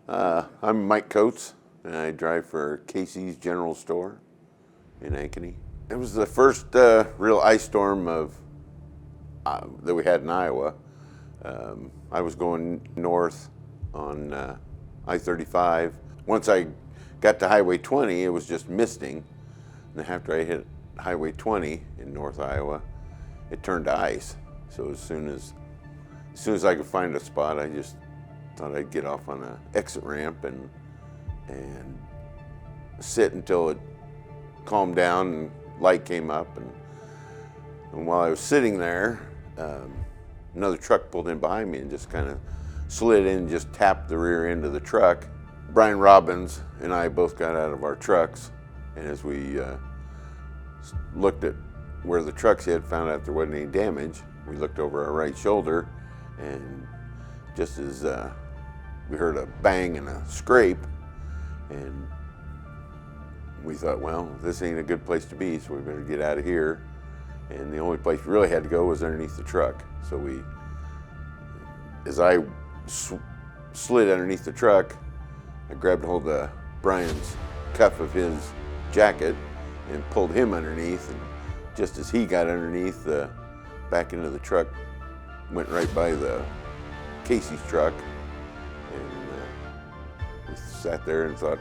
I'm Mike Coates, and I drive for Casey's General Store in Ankeny. It was the first real ice storm that we had in Iowa. I was going north on I-35. Once I got to Highway 20, it was just misting. And after I hit Highway 20 in North Iowa, it turned to ice. So as soon as I could find a spot, I just thought I'd get off on an exit ramp and sit until it calmed down and light came up. And while I was sitting there, another truck pulled in behind me and just kind of slid in and just tapped the rear end of the truck. Brian Robbins and I both got out of our trucks, and as we looked at where the truck's hit, found out there wasn't any damage. We looked over our right shoulder, and just as we heard a bang and a scrape, and we thought, well, this ain't a good place to be, so we better get out of here. And the only place we really had to go was underneath the truck. So as I slid underneath the truck, I grabbed hold of Brian's cuff of his jacket and pulled him underneath. And just as he got underneath, the back end of the truck went right by the Casey's truck. And we sat there and thought,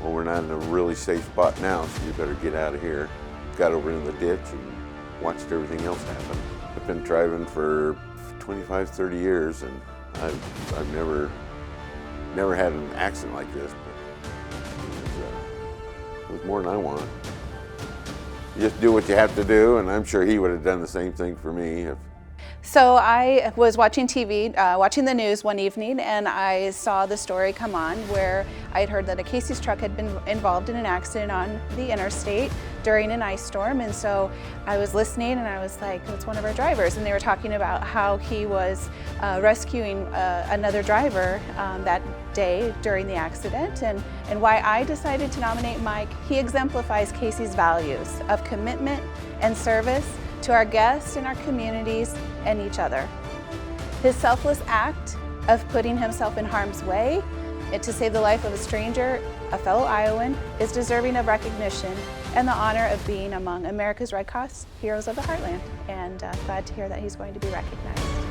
well, we're not in a really safe spot now, so you better get out of here. Got over in the ditch and watched everything else happen. I've been driving for 25, 30 years, and I've never had an accident like this, but it was more than I wanted. You just do what you have to do, and I'm sure he would have done the same thing for me if. So I was watching TV, watching the news one evening, and I saw the story come on where I had heard that a Casey's truck had been involved in an accident on the interstate during an ice storm. And so I was listening, and I was like, it's one of our drivers. And they were talking about how he was rescuing another driver that day during the accident, and why I decided to nominate Mike. He exemplifies Casey's values of commitment and service to our guests and our communities and each other. His selfless act of putting himself in harm's way to save the life of a stranger, a fellow Iowan, is deserving of recognition and the honor of being among America's Red Cross Heroes of the Heartland. And glad to hear that he's going to be recognized.